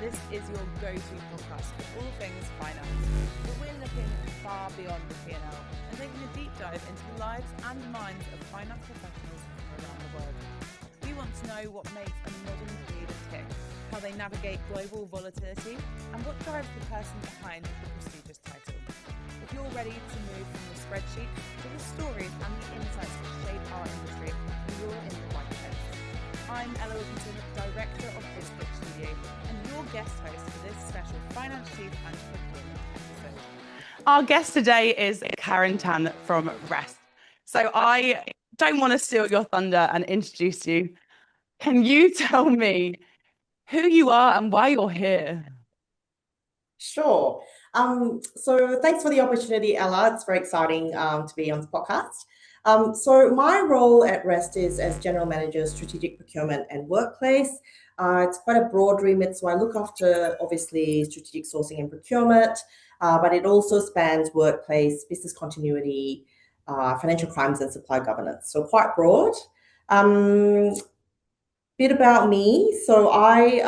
This is your go-to podcast for all things finance. But we're looking far beyond the P&L and taking a deep dive into the lives and minds of finance professionals from around the world. We want to know what makes a modern leader tick, how they navigate global volatility, and what drives the person behind the prestigious title. If you're ready to move from the spreadsheets to the stories and the insights that shape our industry, then you're in the right place. I'm Ella Wilkinson, Director of District Studio, and your guest host for this special Finance Chief and Procurement episode. Our guest today is Karen Tan from Rest. So I don't want to steal your thunder and introduce you. Can you tell me who you are and why you're here? Sure. So thanks for the opportunity, Ella. It's very exciting to be on the podcast. So my role at Rest is as General Manager, Strategic Procurement and Workplace. It's quite a broad remit, so I look after, obviously, strategic sourcing and procurement, but it also spans workplace, business continuity, financial crimes and supply governance. So quite broad. Bit about me. So I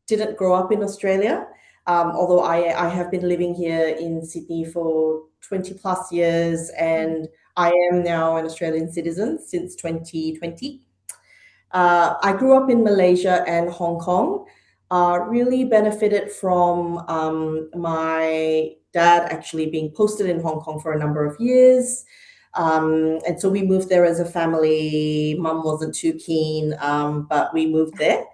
didn't grow up in Australia, although I have been living here in Sydney for 20 plus years, and I am now an Australian citizen since 2020. I grew up in Malaysia and Hong Kong, really benefited from my dad actually being posted in Hong Kong for a number of years. And so we moved there as a family. Mum wasn't too keen, but we moved there.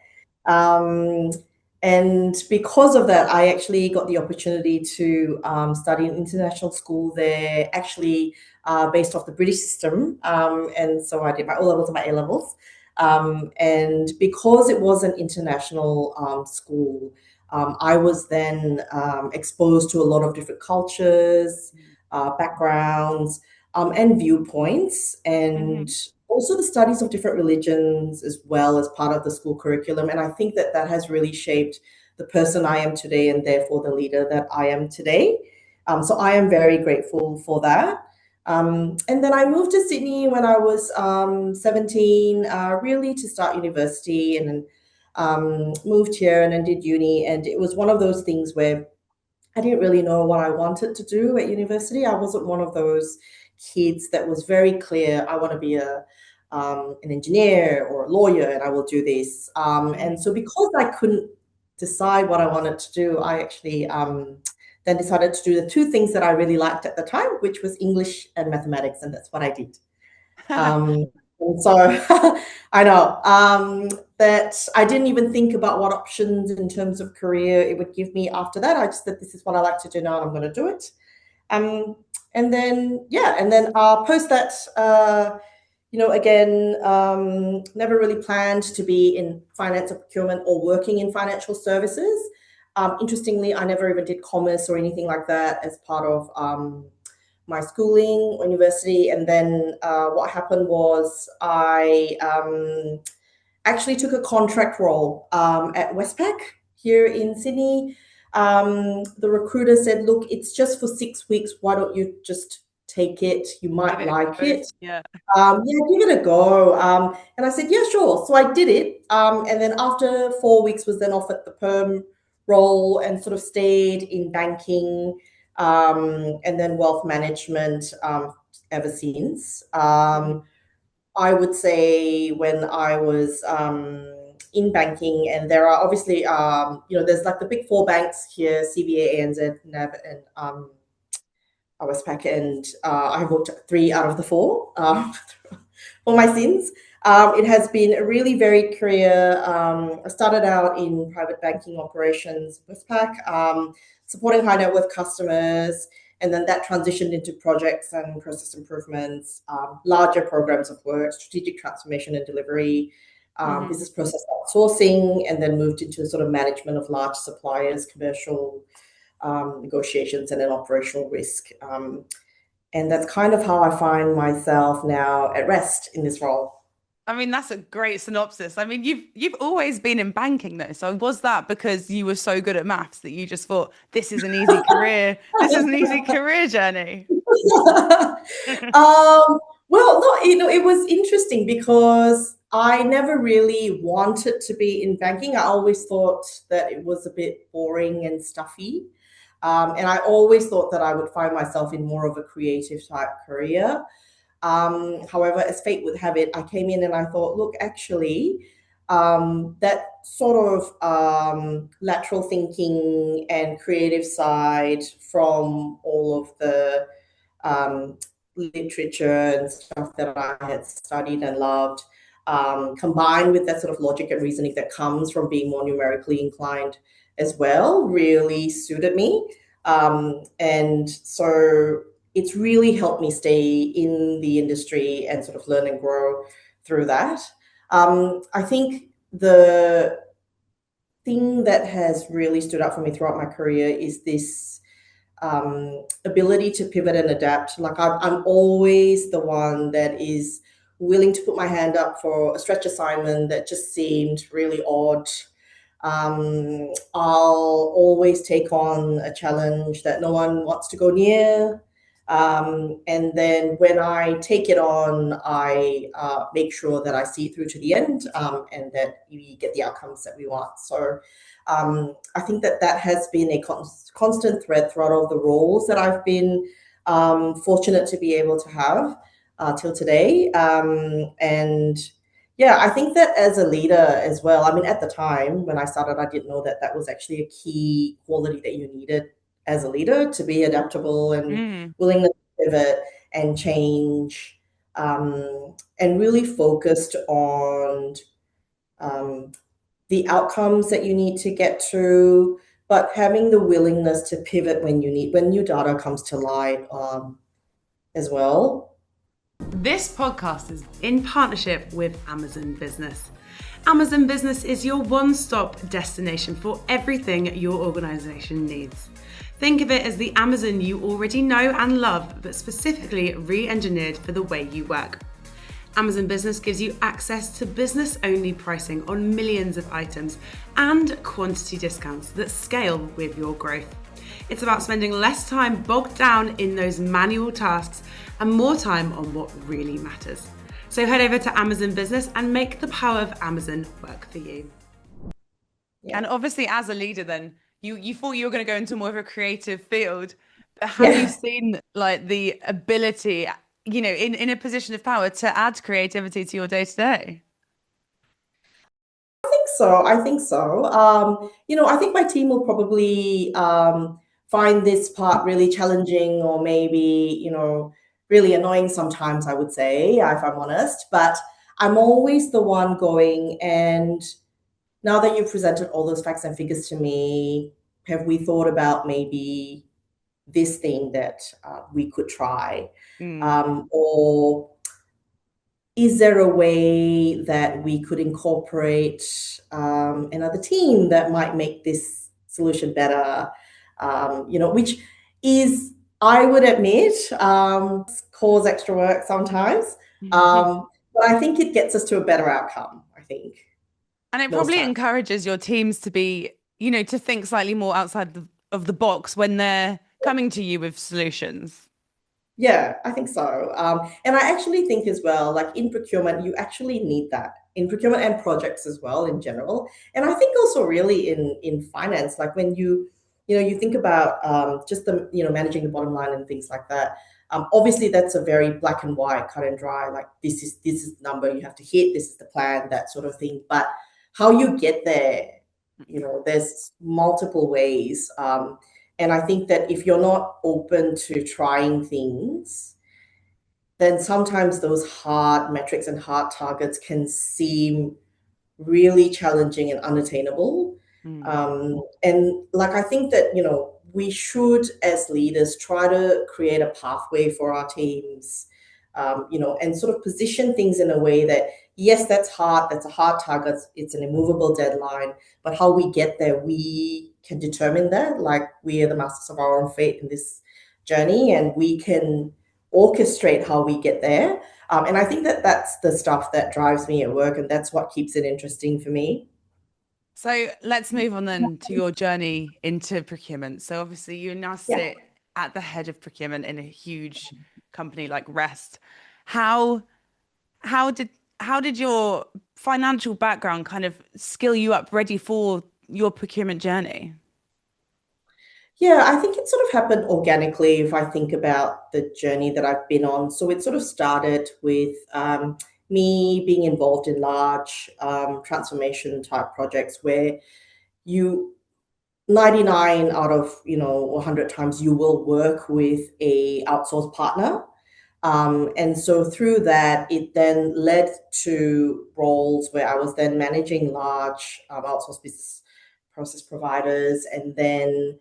And because of that, I actually got the opportunity to study in international school there, actually based off the British system. And so I did my O-levels and my A-levels. And because it was an international school, I was then exposed to a lot of different cultures, backgrounds, and viewpoints, and also the studies of different religions as well as part of the school curriculum. And I think that that has really shaped the person I am today and therefore the leader that I am today. So I am very grateful for that. And then I moved to Sydney when I was 17, really to start university, and then moved here and then did uni. And it was one of those things where I didn't really know what I wanted to do at university. I wasn't one of those kids that was very clear, I want to be an engineer or a lawyer and I will do this. And so because I couldn't decide what I wanted to do, I actually then decided to do the two things that I really liked at the time, which was English and mathematics, and that's what I did. And so I know that I didn't even think about what options in terms of career it would give me after that. I just said, this is what I like to do now and I'm going to do it. And then post that, again, never really planned to be in finance or procurement or working in financial services. Interestingly, I never even did commerce or anything like that as part of my schooling or university. And then what happened was I actually took a contract role at Westpac here in Sydney. The recruiter said, look, it's just for 6 weeks. Why don't you just take it? You might like it. Yeah. Give it a go. And I said, yeah, sure. So I did it. And then after 4 weeks was then offered the perm role and sort of stayed in banking and then wealth management ever since. I would say when I was in banking, and there are obviously, there's like the big four banks here, CBA, ANZ, NAB, and Westpac, and I have worked at 3 out of the 4 for my sins. It has been a really varied career. I started out in private banking operations, Westpac, supporting high net worth customers, and then that transitioned into projects and process improvements, larger programs of work, strategic transformation and delivery, business process outsourcing, and then moved into sort of management of large suppliers, commercial negotiations, and then operational risk. And that's kind of how I find myself now at Rest in this role. I mean, that's a great synopsis. I mean, you've always been in banking though. So was that because you were so good at maths that you just thought this is an easy career? This is an easy career journey. Well, no, it was interesting because I never really wanted to be in banking. I always thought that it was a bit boring and stuffy. And I always thought that I would find myself in more of a creative type career. However, as fate would have it, I came in and I thought, look, actually, that sort of lateral thinking and creative side from all of the um, literature and stuff that I had studied and loved, combined with that sort of logic and reasoning that comes from being more numerically inclined as well, really suited me. And so it's really helped me stay in the industry and sort of learn and grow through that. I think the thing that has really stood out for me throughout my career is this ability to pivot and adapt. Like I'm always the one that is willing to put my hand up for a stretch assignment that just seemed really odd. I'll always take on a challenge that no one wants to go near. And then when I take it on, I make sure that I see it through to the end, and that we get the outcomes that we want. So I think that that has been a constant thread throughout all the roles that I've been fortunate to be able to have till today. And yeah, I think that as a leader as well, I mean, at the time when I started, I didn't know that that was actually a key quality that you needed as a leader, to be adaptable and Mm. willing to pivot and change, and really focused on um, the outcomes that you need to get to, but having the willingness to pivot when you need, when new data comes to light, as well. This podcast is in partnership with Amazon Business. Amazon Business is your one-stop destination for everything your organization needs. Think of it as the Amazon you already know and love, but specifically re-engineered for the way you work. Amazon Business gives you access to business-only pricing on millions of items and quantity discounts that scale with your growth. It's about spending less time bogged down in those manual tasks and more time on what really matters. So head over to Amazon Business and make the power of Amazon work for you. And obviously, as a leader, then you thought you were going to go into more of a creative field. But have you seen like the ability, in a position of power to add creativity to your day to day? I think so. I think my team will probably find this part really challenging, or maybe, really annoying sometimes, I would say, if I'm honest. But I'm always the one going, and now that you've presented all those facts and figures to me, have we thought about maybe this thing that we could try? Or is there a way that we could incorporate another team that might make this solution better? Which is, I would admit, cause extra work sometimes. But I think it gets us to a better outcome, I think. And it Most probably times. encourages your teams to be, to think slightly more outside of the box when they're coming to you with solutions. Yeah, I think so. And I actually think as well, like in procurement, you actually need that in procurement and projects as well in general. And I think also really in finance, like when you think about just the managing the bottom line and things like that. Obviously, that's a very black and white, cut and dry. Like this is the number you have to hit. This is the plan, that sort of thing. But how you get there, there's multiple ways. And I think that if you're not open to trying things, then sometimes those hard metrics and hard targets can seem really challenging and unattainable. And like, I think that, we should, as leaders, try to create a pathway for our teams, and sort of position things in a way that, yes, that's hard, that's a hard target, it's an immovable deadline, but how we get there, we can determine that. Like, we are the masters of our own fate in this journey, and we can orchestrate how we get there. And I think that that's the stuff that drives me at work, and that's what keeps it interesting for me. So let's move on then to your journey into procurement. So obviously you now Yeah. sit at the head of procurement in a huge company like Rest. How how did how did your financial background kind of skill you up ready for your procurement journey? Yeah, I think it sort of happened organically if I think about the journey that I've been on. So it sort of started with me being involved in large transformation type projects where you 99 out of 100 times you will work with a outsourced partner, and so through that it then led to roles where I was then managing large outsourced business process providers, and then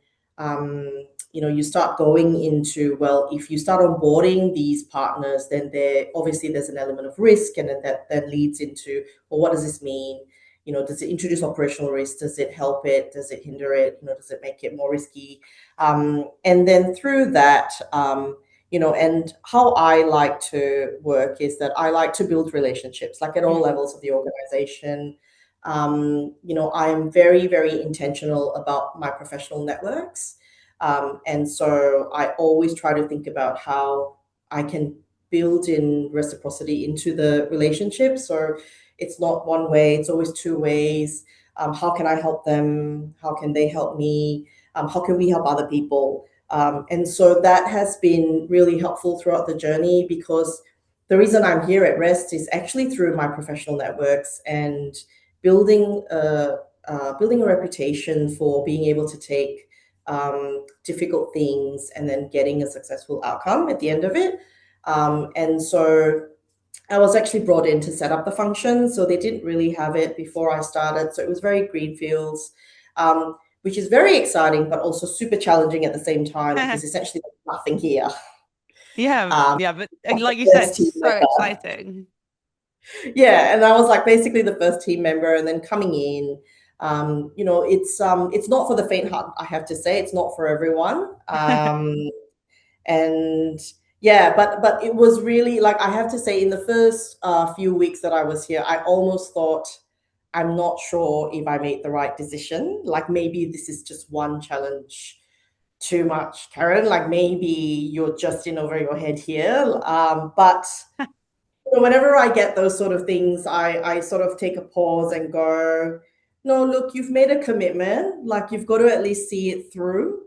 you start going into, well, if you start onboarding these partners, then there's an element of risk, and then that leads into, well, what does this mean? Does it introduce operational risk? Does it help it? Does it hinder it? Does it make it more risky? And then through that, and how I like to work is that I like to build relationships, like at all levels of the organization. I am very, very intentional about my professional networks. And so I always try to think about how I can build in reciprocity into the relationship. So it's not one way, it's always two ways. How can I help them? How can they help me? How can we help other people? And so that has been really helpful throughout the journey, because the reason I'm here at Rest is actually through my professional networks and building a reputation for being able to take difficult things and then getting a successful outcome at the end of it. And so I was actually brought in to set up the function, so they didn't really have it before I started. So it was very greenfields, which is very exciting, but also super challenging at the same time, because essentially there's nothing here. Yeah, but like you said, so exciting. Yeah, and I was like basically the first team member, and then coming in, it's not for the faint heart. I have to say, it's not for everyone. And yeah, but it was really, like, I have to say, in the first few weeks that I was here, I almost thought, I'm not sure if I made the right decision. Like, maybe this is just one challenge too much, Karen. Like, maybe you're just in over your head here. But whenever I get those sort of things, I sort of take a pause and go, no, look, you've made a commitment. Like, you've got to at least see it through.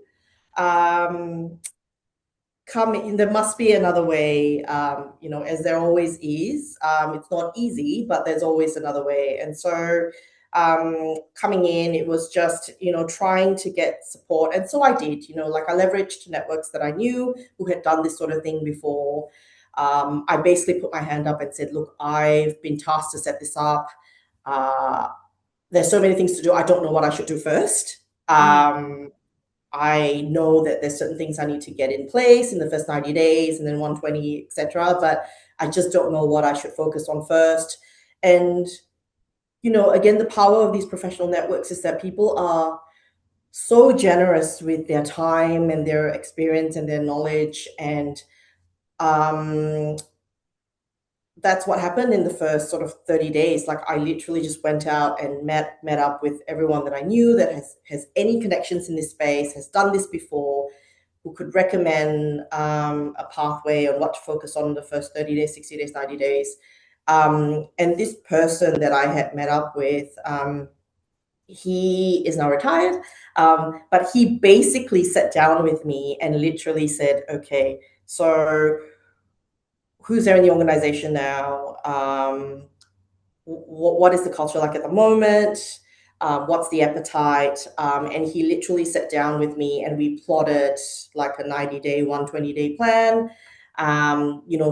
There must be another way, as there always is. It's not easy, but there's always another way. And so coming in, it was just, trying to get support. And so I did, like, I leveraged networks that I knew who had done this sort of thing before. I basically put my hand up and said, look, I've been tasked to set this up. There's so many things to do. I don't know what I should do first. I know that there's certain things I need to get in place in the first 90 days and then 120, etc. But I just don't know what I should focus on first. And, again, the power of these professional networks is that people are so generous with their time and their experience and their knowledge. And that's what happened in the first sort of 30 days. Like, I literally just went out and met up with everyone that I knew that has any connections in this space, has done this before, who could recommend a pathway on what to focus on in the first 30 days, 60 days, 90 days. And this person that I had met up with, he is now retired, but he basically sat down with me and literally said, okay, so who's there in the organization now? What is the culture like at the moment? What's the appetite? And he literally sat down with me and we plotted like a 90-day, 120-day plan.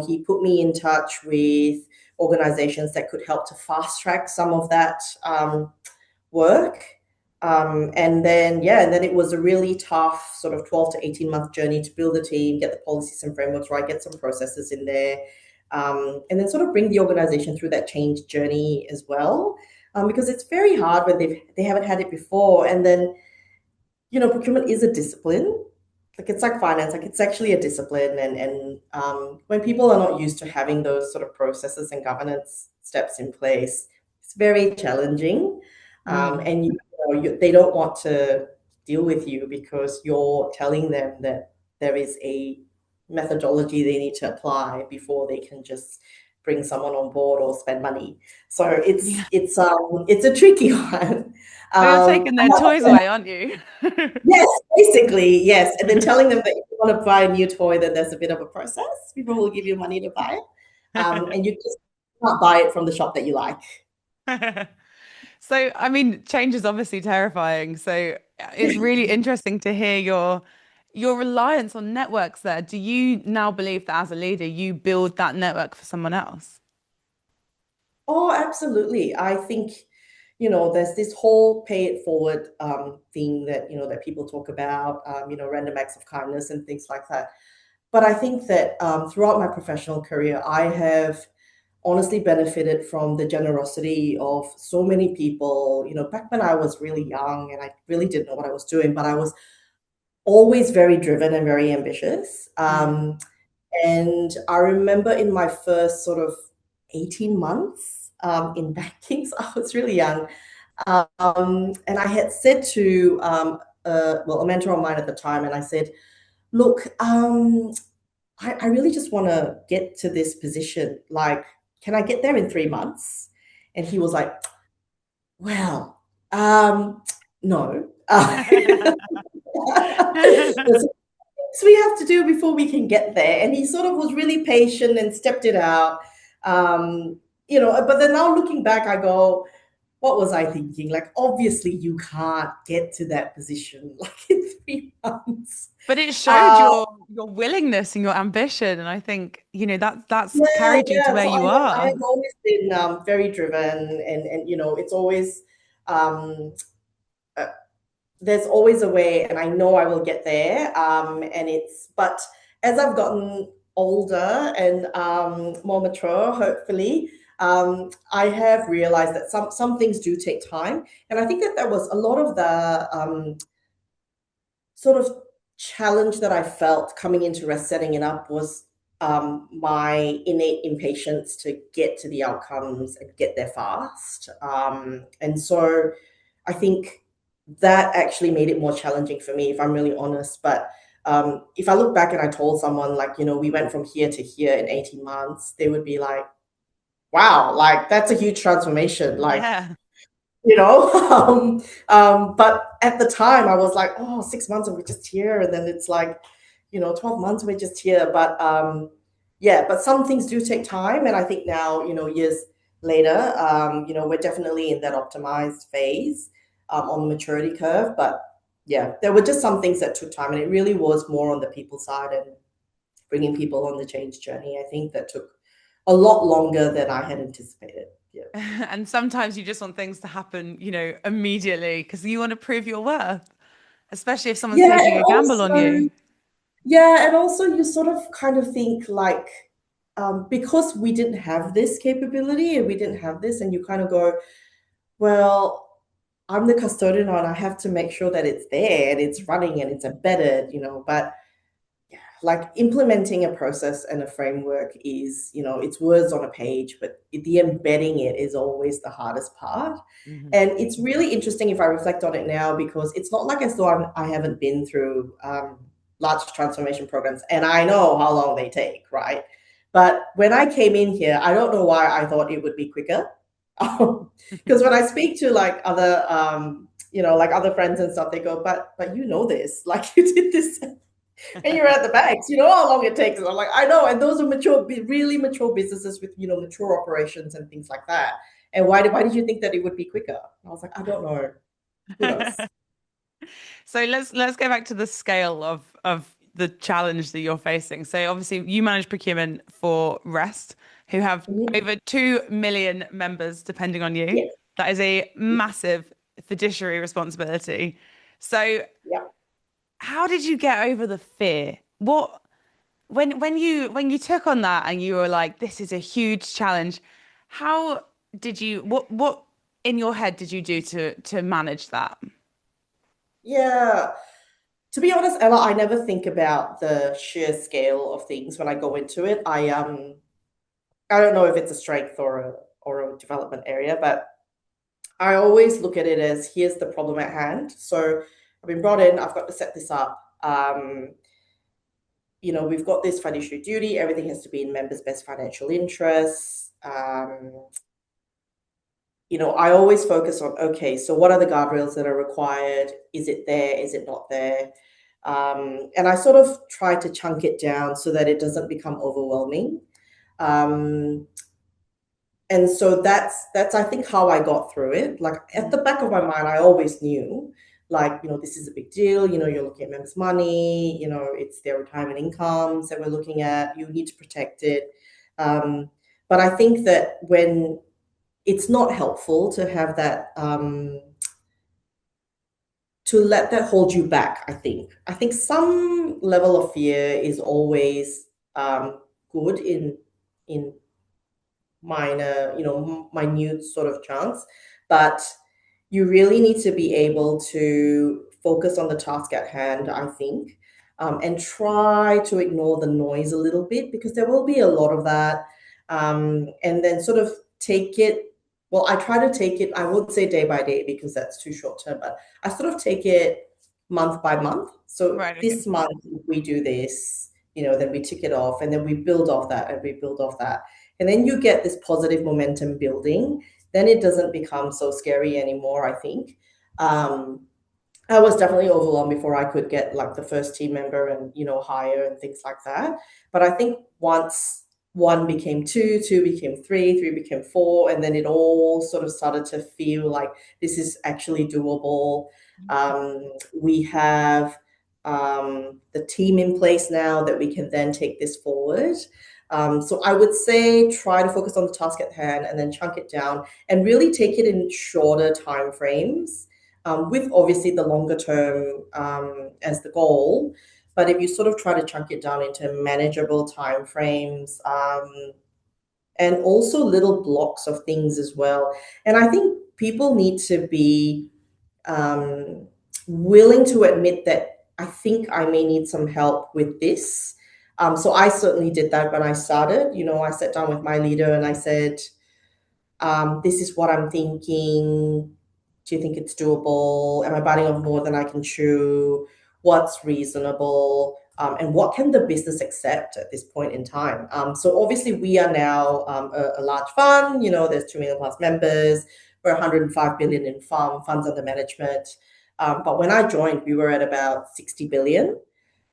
He put me in touch with organizations that could help to fast track some of that work. And then it was a really tough sort of 12 to 18-month journey to build a team, get the policies and frameworks right, get some processes in there, and then sort of bring the organization through that change journey as well, because it's very hard when they haven't had it before. And then, procurement is a discipline. Like, it's like finance, like it's actually a discipline. And when people are not used to having those sort of processes and governance steps in place, it's very challenging. And they don't want to deal with you because you're telling them that there is a methodology they need to apply before they can just bring someone on board or spend money. So it's a tricky one. Well, you're taking their toys away, aren't you? Yes, basically, yes. And then telling them that if you want to buy a new toy, then there's a bit of a process. People will give you money to buy it. And you just can't buy it from the shop that you like. So, I mean, change is obviously terrifying. So it's really interesting to hear your reliance on networks there. Do you now believe that as a leader, you build that network for someone else? Oh, absolutely. I think, there's this whole pay it forward thing that, that people talk about, random acts of kindness and things like that. But I think that throughout my professional career, I have honestly benefited from the generosity of so many people. Back when I was really young and I really didn't know what I was doing, but I was always very driven and very ambitious. Mm. And I remember in my first sort of 18 months in banking, so I was really young. And I had said to, a mentor of mine at the time, and I said, look, I really just want to get to this position. Like, can I get there in 3 months? And he was like, well, no. There's things we have to do before we can get there. And he sort of was really patient and stepped it out. But then now looking back, I go, what was I thinking? Like, obviously, you can't get to that position like in 3 months. But it showed your willingness and your ambition, and I think that's carried you to Yeah. where So you I are. have always been very driven, and it's always um, uh, there's always a way, and I know I will get there. But as I've gotten older and more mature, hopefully, I have realized that some things do take time, and I think that was a lot of the sort of challenge that I felt coming into rest setting it up was my innate impatience to get to the outcomes and get there fast. And so I think that actually made it more challenging for me, if I'm really honest. But if I look back and I told someone, like, we went from here to here in 18 months, they would be like, wow, like that's a huge transformation. Like, Yeah. But at the time I was like, oh, 6 months and we're just here, and then it's like, 12 months we're just here. But but some things do take time, and I think now, years later, we're definitely in that optimized phase on the maturity curve. But yeah, there were just some things that took time, and it really was more on the people side and bringing people on the change journey. I think that took a lot longer than I had anticipated. Yeah. And sometimes you just want things to happen, immediately because you want to prove your worth, especially if someone's Yeah, taking and a gamble on also you. Yeah, and also you sort of kind of think like, because we didn't have this capability and we didn't have this, and you kind of go, well, I'm the custodian and I have to make sure that it's there and it's running and it's embedded, but like implementing a process and a framework is, it's words on a page, but the embedding it is always the hardest part. Mhm. And it's really interesting if I reflect on it now, because it's not like as though I haven't been through large transformation programs, and I know how long they take, right? But when I came in here, I don't know why I thought it would be quicker. Because when I speak to like other, like other friends and stuff, they go, but this, like you did this and you're at the banks, you know how long it takes. And I'm like, I know. And those are really mature businesses with, mature operations and things like that. And why did you think that it would be quicker? And I was like, I don't know. Who knows? So let's go back to the scale of the challenge that you're facing. So obviously you manage procurement for Rest, who have Mhm. over 2 million members depending on you. Yes. That is a massive fiduciary responsibility. So Yeah. how did you get over the fear? What when you took on that and you were like, this is a huge challenge, how did you what in your head did you do to manage that? Yeah. To be honest, Ella, I never think about the sheer scale of things when I go into it. I don't know if it's a strength or a development area, but I always look at it as, here's the problem at hand. So I've been brought in, I've got to set this up. we've got this fiduciary duty, everything has to be in members' best financial interests. I always focus on, okay, so what are the guardrails that are required? Is it there? Is it not there? And I sort of try to chunk it down so that it doesn't become overwhelming. And so that's I think how I got through it. Like at the back of my mind, I always knew, like, this is a big deal. You're looking at members' money. It's their retirement incomes that we're looking at. You need to protect it. But I think that when it's not helpful to have that, to let that hold you back. I think some level of fear is always good in minor, minute sort of chunks, but you really need to be able to focus on the task at hand, I think, and try to ignore the noise a little bit, because there will be a lot of that, and then sort of take it. Well, I try to take it, I won't say day by day because that's too short term, but I sort of take it month by month. So Right. this month, if we do this, then we tick it off, and then we build off that, and we build off that. And then you get this positive momentum building. Then it doesn't become so scary anymore, I think. I was definitely overwhelmed before I could get like the first team member and, hire and things like that. But I think once one became two, two became three, three became four, and then it all sort of started to feel like this is actually doable. We have the team in place now that we can then take this forward. So I would say try to focus on the task at hand and then chunk it down and really take it in shorter time frames, with obviously the longer term as the goal. But if you sort of try to chunk it down into manageable time frames, and also little blocks of things as well. And I think people need to be willing to admit that I think I may need some help with this. So I certainly did that when I started. I sat down with my leader and I said, this is what I'm thinking. Do you think it's doable? Am I biting off more than I can chew? What's reasonable? And what can the business accept at this point in time? So obviously we are now a large fund. There's 2 million plus members. We're 105 billion in funds under management. But when I joined, we were at about 60 billion.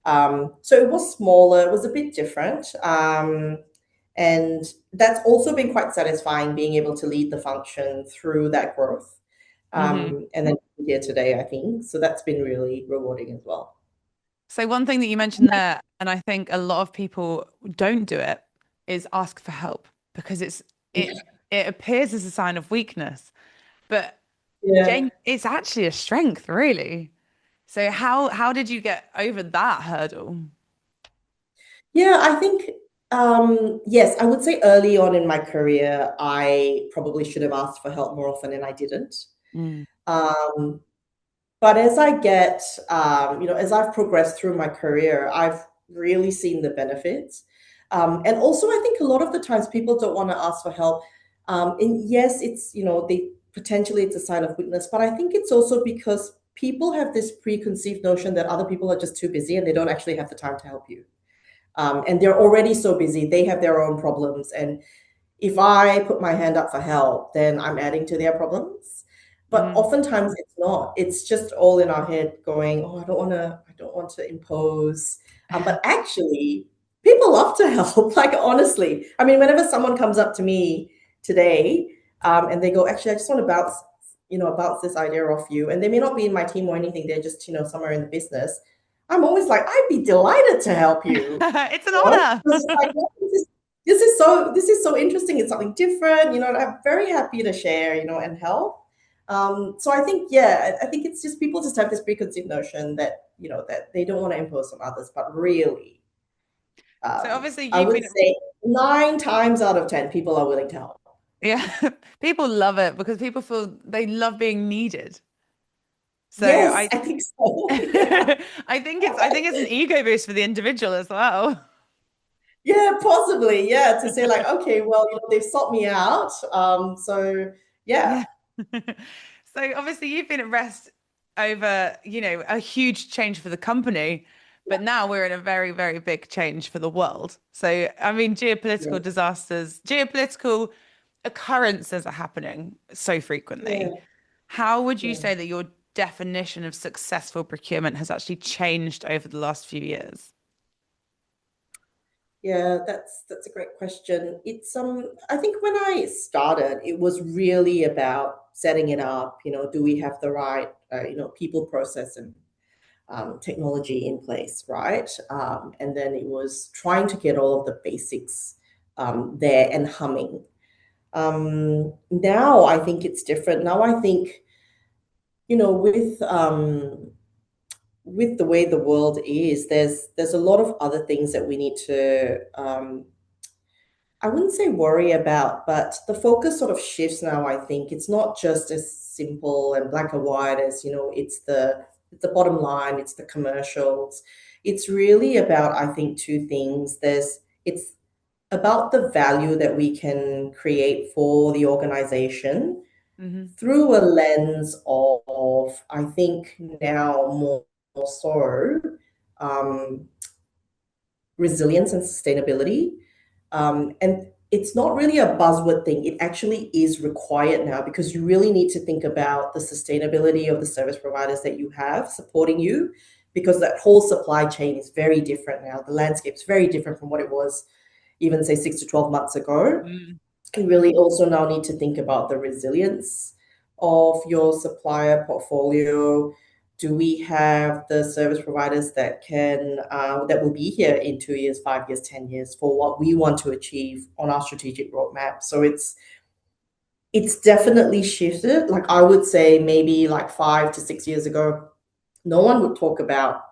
So it was smaller, it was a bit different. And that's also been quite satisfying, being able to lead the function through that growth. And then here today, I think. So that's been really rewarding as well. So one thing that you mentioned there, and I think a lot of people don't do it, is ask for help, because it appears as a sign of weakness, but Yeah. it's actually a strength, really. So how did you get over that hurdle? Yeah, I think, yes, I would say early on in my career, I probably should have asked for help more often, and I didn't. Um, but as I get, as I've progressed through my career, I've really seen the benefits. And also, I think a lot of the times people don't want to ask for help. And yes, it's, potentially it's a sign of weakness, but I think it's also because people have this preconceived notion that other people are just too busy and they don't actually have the time to help you. And they're already so busy, they have their own problems. And if I put my hand up for help, then I'm adding to their problems. But oftentimes it's not. It's just all in our head going, oh, I don't want to impose. But actually, people love to help. Like, honestly, I mean, whenever someone comes up to me today, and they go, actually, I just want to bounce this idea off you. And they may not be in my team or anything. They're just, somewhere in the business. I'm always like, I'd be delighted to help you. It's an honor. Like, this is so interesting. It's something different, and I'm very happy to share, and help. So I think, I think it's just people just have this preconceived notion that, that they don't want to impose on others, but really, So obviously I would say 9 times out of 10, people are willing to help. Yeah, people love it because people feel they love being needed. So Yes, I think so. Yeah. I think it's an ego boost for the individual as well. Yeah, possibly. Yeah, to say like, okay, well, they've sought me out. So yeah. So obviously you've been at Rest over, a huge change for the company, But now we're in a very, very big change for the world. So, I mean, Yeah. geopolitical disasters, geopolitical occurrences are happening so Yeah. frequently. How would you Yeah. say that your definition of successful procurement has actually changed over the last few years? Yeah, that's a great question. It's I think when I started, it was really about setting it up, do we have the right people, process, and technology in place, right? And then it was trying to get all of the basics there and humming. Now I think it's different. Now I think, with the way the world is, there's a lot of other things that we need to I wouldn't say worry about, but the focus sort of shifts now. I think it's not just as simple and black and white as, it's the bottom line, it's the commercials. It's really about, I think, two things. It's about the value that we can create for the organization Hmm. through a lens of, I think now more so, um, resilience and sustainability. And it's not really a buzzword thing. It actually is required now because you really need to think about the sustainability of the service providers that you have supporting you, because that whole supply chain is very different now. The landscape's very different from what it was even, say, 6 to 12 months ago. Mm. You really also now need to think about the resilience of your supplier portfolio. Do we have the service providers that will be here in 2 years, 5 years, 10 years for what we want to achieve on our strategic roadmap? So it's definitely shifted. Like I would say maybe like 5 to 6 years ago, no one would talk about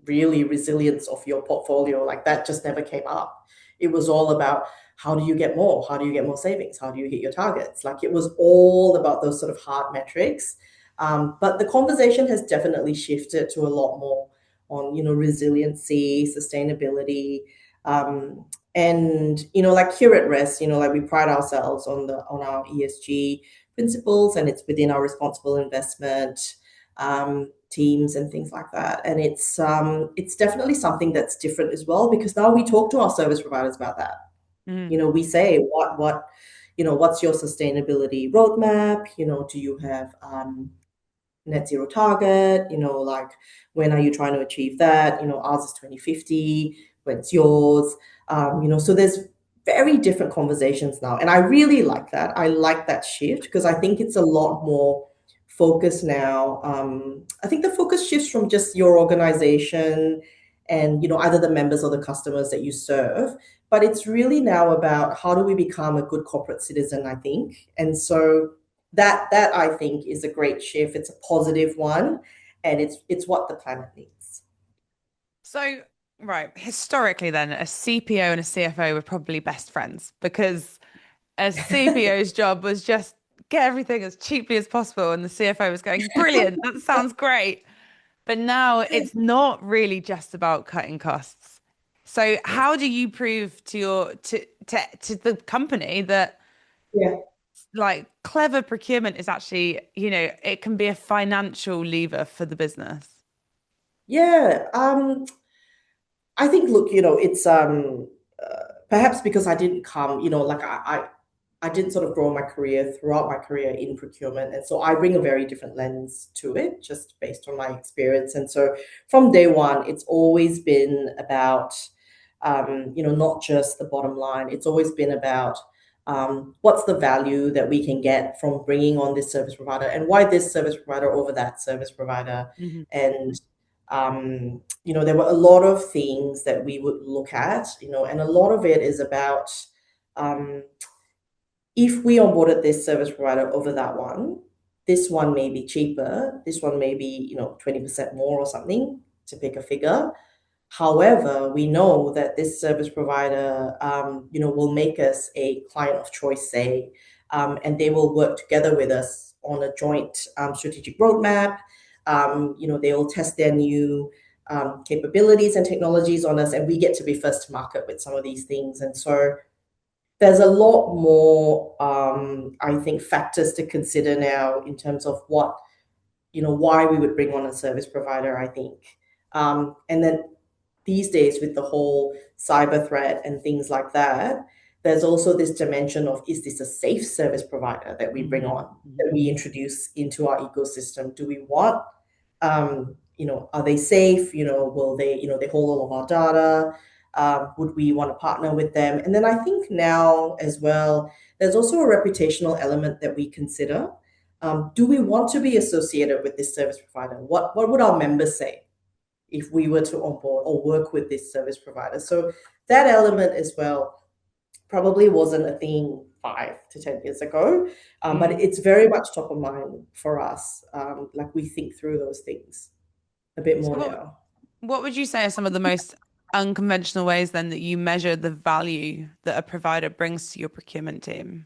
really resilience of your portfolio. Like that just never came up. It was all about how do you get more? How do you get more savings? How do you hit your targets? Like it was all about those sort of hard metrics. But the conversation has definitely shifted to a lot more on, resiliency, sustainability, and like here at Rest, like we pride ourselves on our ESG principles, and it's within our responsible investment teams and things like that. And it's definitely something that's different as well, because now we talk to our service providers about that. Mm. We say what's your sustainability roadmap? Do you have net zero target? Like when are you trying to achieve that? Ours is 2050. When's yours? So there's very different conversations now, and I really like that. I like that shift because I think it's a lot more focus now. I think the focus shifts from just your organization and either the members or the customers that you serve, but it's really now about how do we become a good corporate citizen, I think. And so that I think is a great shift. It's a positive one, and it's what the planet needs. So, right, historically, then, a CPO and a CFO were probably best friends because a CPO's job was just get everything as cheaply as possible, and the CFO was going, brilliant, that sounds great. But now it's not really just about cutting costs. So, how do you prove to to the company that Yeah. like clever procurement is actually, it can be a financial lever for the business? Yeah. I think, look, it's perhaps because I didn't come, like I did sort of grow my career throughout my career in procurement. And so I bring a very different lens to it, just based on my experience. And so from day one, it's always been about, not just the bottom line. It's always been about what's the value that we can get from bringing on this service provider, and why this service provider over that service provider. Hmm. And, there were a lot of things that we would look at, and a lot of it is about, um, if we onboarded this service provider over that one, this one may be cheaper, this one may be, 20% more or something, to pick a figure. However, we know that this service provider, will make us a client of choice, say, and they will work together with us on a joint strategic roadmap. They will test their new capabilities and technologies on us, and we get to be first to market with some of these things. And so there's a lot more, I think, factors to consider now in terms of why we would bring on a service provider, I think. And then these days with the whole cyber threat and things like that, there's also this dimension of, is this a safe service provider that we bring on, that we introduce into our ecosystem? Do we want, are they safe? Will they, they hold all of our data? Would we want to partner with them? And then I think now as well, there's also a reputational element that we consider. Do we want to be associated with this service provider? What would our members say if we were to onboard or work with this service provider? So that element as well probably wasn't a thing 5 to 10 years ago, but it's very much top of mind for us. Like we think through those things a bit more now. What would you say are some of the most unconventional ways then that you measure the value that a provider brings to your procurement team?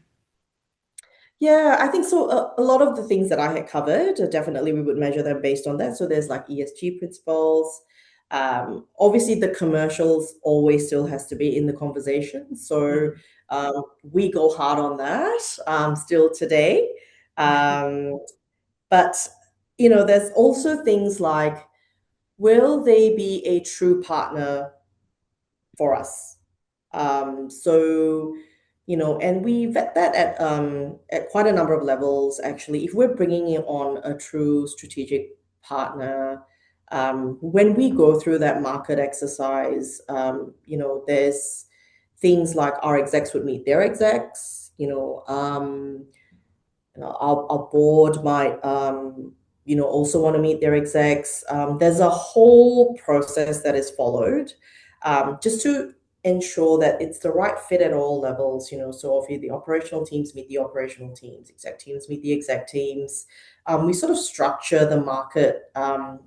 Yeah, I think so. A lot of the things that I had covered, definitely we would measure them based on that. So there's like ESG principles. Obviously, the commercials always still has to be in the conversation. So we go hard on that still today. But, there's also things like, will they be a true partner for us? And we vet that at quite a number of levels, actually. If we're bringing in on a true strategic partner, when we go through that market exercise, there's things like our execs would meet their execs, our board might, also want to meet their execs. There's a whole process that is followed just to ensure that it's the right fit at all levels. So obviously the operational teams meet the operational teams, exec teams meet the exec teams. We sort of structure the market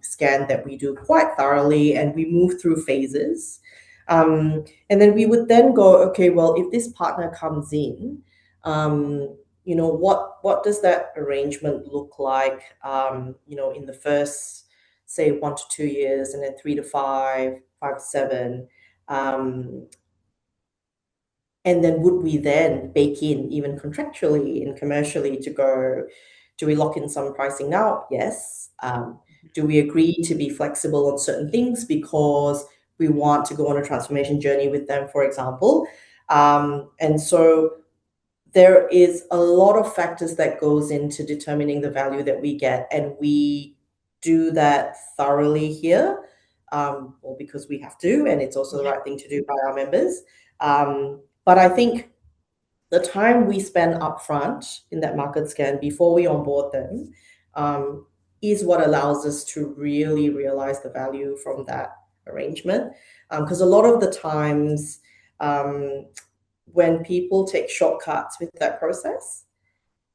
scan that we do quite thoroughly, and we move through phases. And then we would then go, okay, well, if this partner comes in, what does that arrangement look like, in the first, say, 1 to 2 years, and then 3 to 5, 5 to 7. And then would we then bake in, even contractually and commercially, to go, do we lock in some pricing now? Yes. Do we agree to be flexible on certain things because we want to go on a transformation journey with them, for example? And so there is a lot of factors that goes into determining the value that we get, and we do that thoroughly here, or because we have to, and it's also the right thing to do by our members. But I think the time we spend upfront in that market scan before we onboard them is what allows us to really realize the value from that arrangement. Because a lot of the times, when people take shortcuts with that process,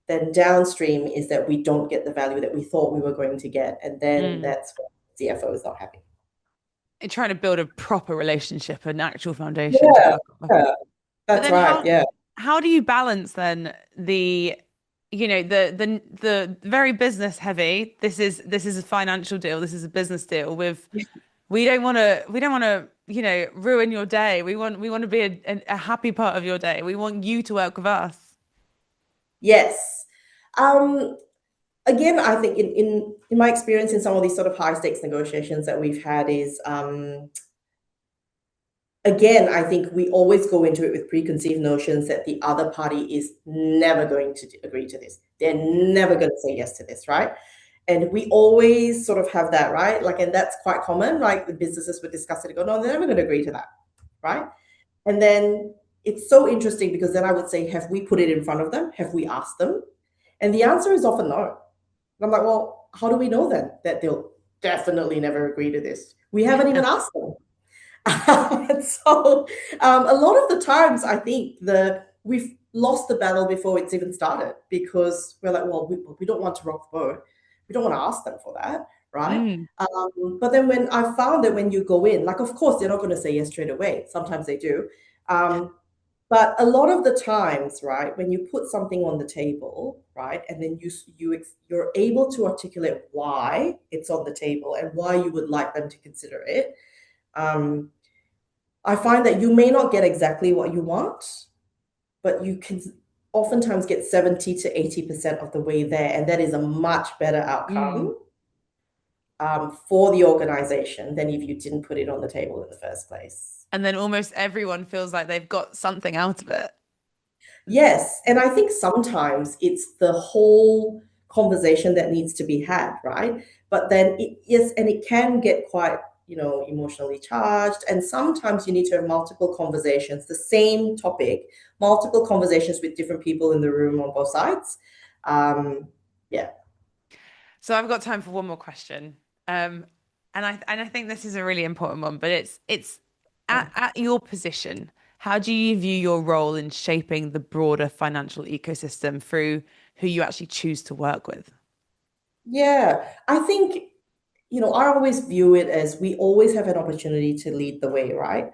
then downstream is that we don't get the value that we thought we were going to get. And then that's when the CFO is not happy. And trying to build a proper relationship, an actual foundation. Yeah, that's right. How do you balance then the very business heavy? This is a financial deal. This is a business deal with. We don't want to, ruin your day. We want to be a happy part of your day. We want you to work with us. Yes. Again, I think in my experience in some of these sort of high stakes negotiations that we've had is, again, I think we always go into it with preconceived notions that the other party is never going to agree to this. They're never going to say yes to this, right? And we always sort of have that, right? And that's quite common, right? The businesses would discuss it and go, no, they're never going to agree to that, right? And then it's so interesting because then I would say, have we put it in front of them? Have we asked them? And the answer is often no. And I'm like, well, how do we know then that they'll definitely never agree to this? We haven't even asked them. So a lot of the times I think we've lost the battle before it's even started, because we're like, well, we don't want to rock the boat. We don't want to ask them for that, right? But then when I found that when you go in, of course, they're not going to say yes straight away. Sometimes they do. But a lot of the times, right, when you put something on the table, right, and then you're able to articulate why it's on the table and why you would like them to consider it, I find that you may not get exactly what you want, but you can oftentimes get 70 to 80% of the way there, and that is a much better outcome for the organization than if you didn't put it on the table in the first place. And then almost everyone feels like they've got something out of it. Yes. And I think sometimes it's the whole conversation that needs to be had, right? But then it can get quite, emotionally charged. And sometimes you need to have multiple conversations, the same topic, multiple conversations with different people in the room on both sides. Yeah. So I've got time for one more question. And I think this is a really important one, but it's at your position, how do you view your role in shaping the broader financial ecosystem through who you actually choose to work with? Yeah, I think, I always view it as we always have an opportunity to lead the way, right?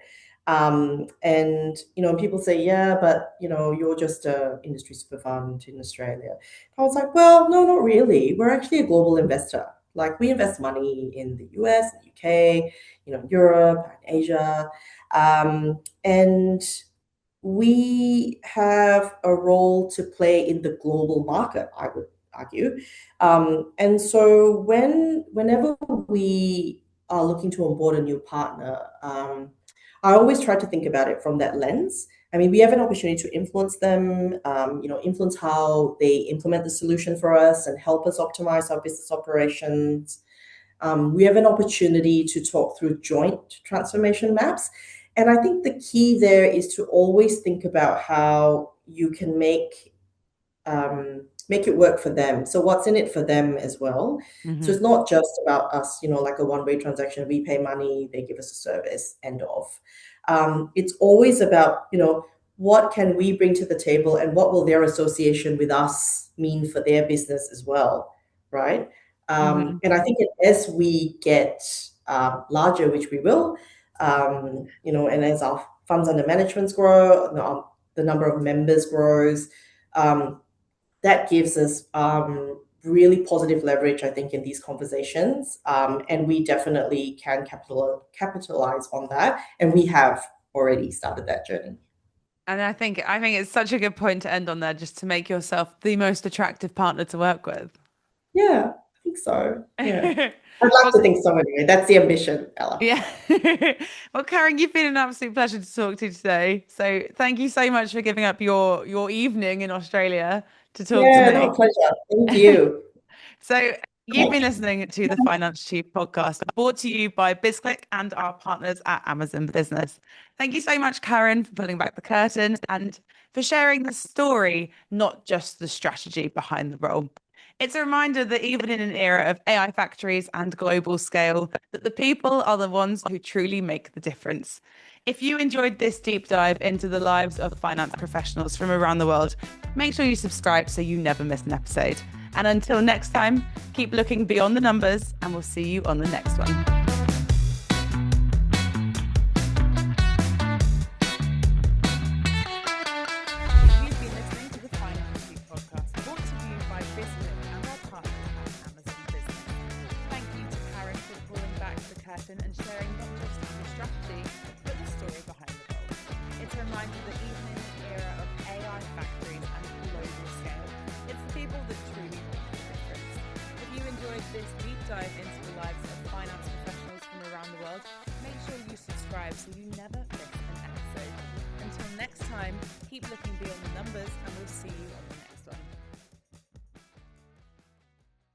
And, people say, yeah, but, you're just a industry super fund in Australia. I was like, well, no, not really. We're actually a global investor. Like we invest money in the US, the UK, Europe, and Asia. And we have a role to play in the global market, I would argue. And so whenever we are looking to onboard a new partner, I always try to think about it from that lens. I mean, we have an opportunity to influence them, influence how they implement the solution for us and help us optimize our business operations. We have an opportunity to talk through joint transformation maps. And I think the key there is to always think about how you can make it work for them. So what's in it for them as well. Mm-hmm. So it's not just about us, like a one-way transaction. We pay money, they give us a service, end of. It's always about, what can we bring to the table and what will their association with us mean for their business as well, right? Mm-hmm. And I think as we get larger, which we will, and as our funds under management grow, the number of members grows, that gives us really positive leverage, I think, in these conversations. And we definitely can capitalize on that. And we have already started that journey. And I think it's such a good point to end on there, just to make yourself the most attractive partner to work with. Yeah, I think so. Yeah. I'd like to think so anyway. That's the ambition, Ella. Yeah. Well, Karen, you've been an absolute pleasure to talk to today. So thank you so much for giving up your evening in Australia to talk to me. Yeah, no, pleasure. Thank you. So you've been listening to the Finance Chief podcast, brought to you by BizClick and our partners at Amazon Business. Thank you so much, Karen, for pulling back the curtain and for sharing the story, not just the strategy behind the role. It's a reminder that even in an era of AI factories and global scale, that the people are the ones who truly make the difference. If you enjoyed this deep dive into the lives of finance professionals from around the world, make sure you subscribe so you never miss an episode. And until next time, keep looking beyond the numbers, and we'll see you on the next one. And sharing not just the strategy, but the story behind the role. It's a reminder that even in the era of AI factories and global scale, it's the people that truly make the difference. If you enjoyed this deep dive into the lives of finance professionals from around the world, make sure you subscribe so you never miss an episode. Until next time, keep looking beyond the numbers, and we'll see you on the